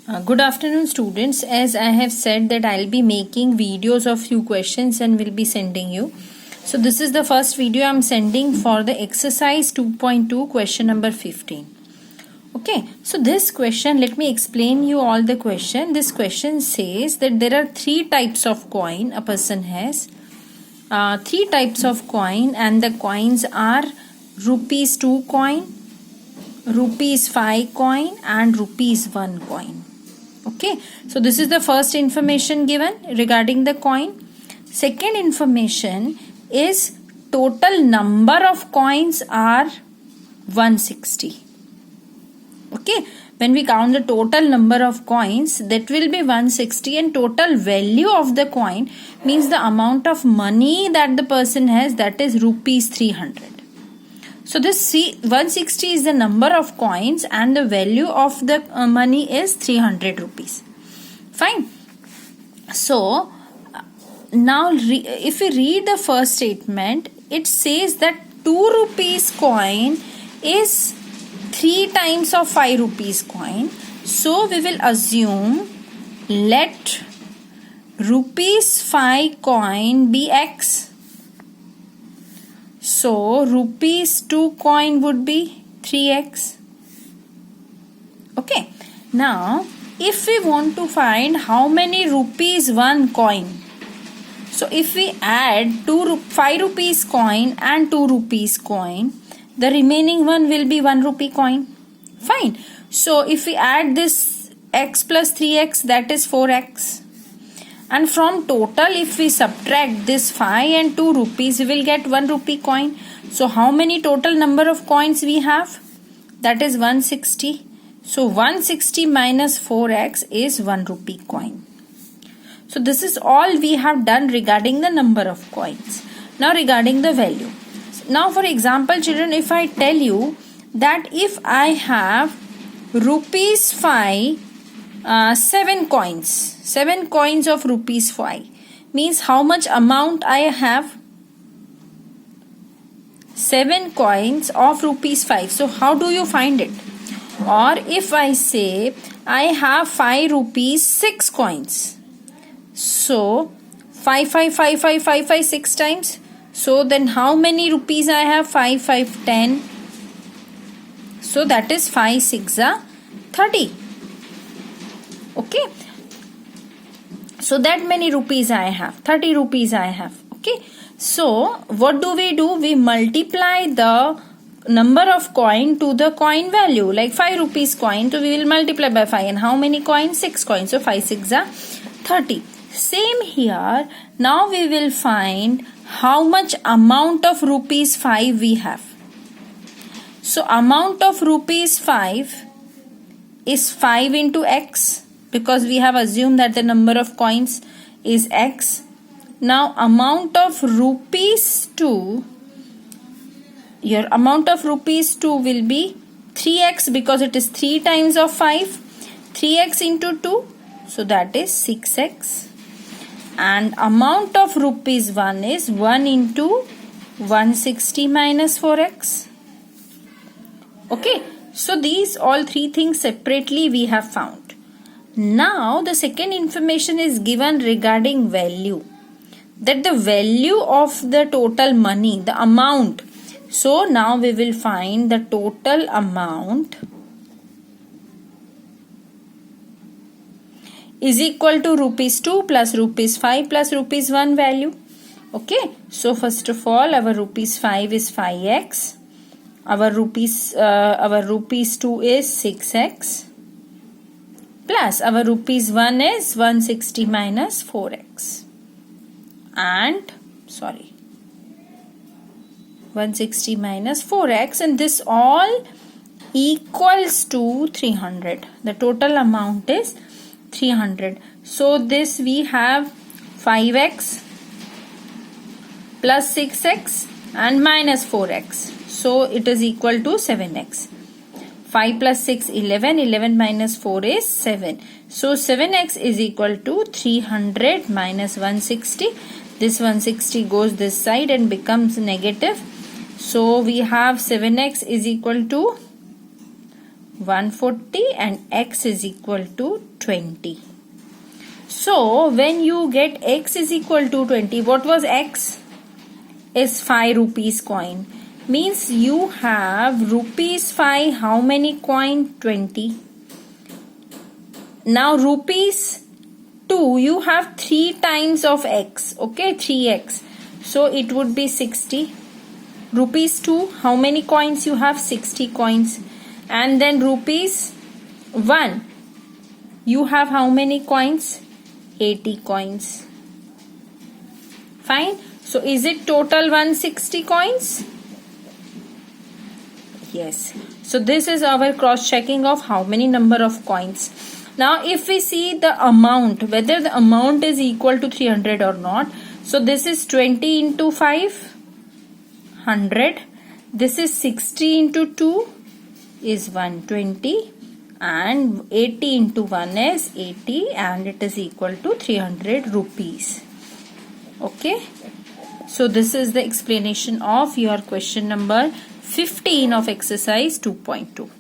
Good afternoon, students. As I have said that I'll be making videos of few questions and will be sending you. So this is the first video I'm sending for the exercise 2.2 question number 15. Okay, so this question, let me explain you all the question. This question says that there are three types of coin a person has. Three types of coin, and the coins are rupees 2 coin, rupees 5 coin and rupees 1 coin. Okay, so this is the first information given regarding the coin. Second information is total number of coins are 160. Okay, when we count the total number of coins, that will be 160, and total value of the coin means the amount of money that the person has, that is rupees 300. So this 160 is the number of coins and the value of the money is 300 rupees. Fine. So now if we read the first statement, it says that 2 rupees coin is 3 times of 5 rupees coin. So we will assume let rupees 5 coin be x. So rupees 2 coin would be 3x. Okay. Now if we want to find how many rupees 1 coin, so if we add 5 rupees coin and 2 rupees coin, the remaining one will be 1 rupee coin. Fine. So if we add this x plus 3x, that is 4x. And from total, if we subtract this 5 and 2 rupees, we will get 1 rupee coin. So how many total number of coins we have? That is 160. So 160 minus 4x is 1 rupee coin. So this is all we have done regarding the number of coins. Now regarding the value. Now for example, children, if I tell you that if I have rupees 5, 7 coins of rupees 5, means how much amount I have? 7 coins of rupees 5. So how do you find it? Or if I say I have 5 rupees 6 coins, so 5 6 times. So then how many rupees I have? 5 5 10. So that is 5 6 30. Okay, so that many rupees I have, 30 rupees I have. Okay, so what do? We multiply the number of coin to the coin value. Like 5 rupees coin, so we will multiply by 5. And how many coins? 6 coins. So 5 6 30. Same here. Now we will find how much amount of rupees 5 we have. So amount of rupees 5 is 5 into x, because we have assumed that the number of coins is x. Now amount of rupees 2, your amount of rupees 2 will be 3x, because it is 3 times of 5. 3x into 2, so that is 6x. And amount of rupees 1 is 1 into 160 minus 4x. Okay, so these all three things separately we have found. Now the second information is given regarding value, that the value of the total money, the amount. So now we will find the total amount is equal to rupees 2 plus rupees 5 plus rupees 1 value. Okay, so first of all our rupees 5 is 5x, our rupees 2 is 6x, plus our rupees 1 is 160 minus 4x, and 160 minus 4x, and this all equals to 300. The total amount is 300. So this we have 5x plus 6x and minus 4x. So it is equal to 7x. 5 plus 6 11. 11 minus 4 is 7. So 7x is equal to 300 minus 160. This 160 goes this side and becomes negative. So we have 7x is equal to 140 and x is equal to 20. So when you get x is equal to 20, what was x? Is 5 rupees coin. Means you have rupees 5, how many coin? 20. Now rupees 2, you have 3 times of x, okay, 3x. So it would be 60. Rupees 2, how many coins you have? 60 coins. And then rupees 1, you have how many coins? 80 coins. Fine. So is it total 160 coins? Yes. So this is our cross checking of how many number of coins. Now if we see the amount, whether the amount is equal to 300 or not. So this is 20 into 5, 100. This is 60 into 2 is 120. And 80 into 1 is 80, and it is equal to 300 rupees. Okay. So this is the explanation of your question number 15 of exercise 2.2.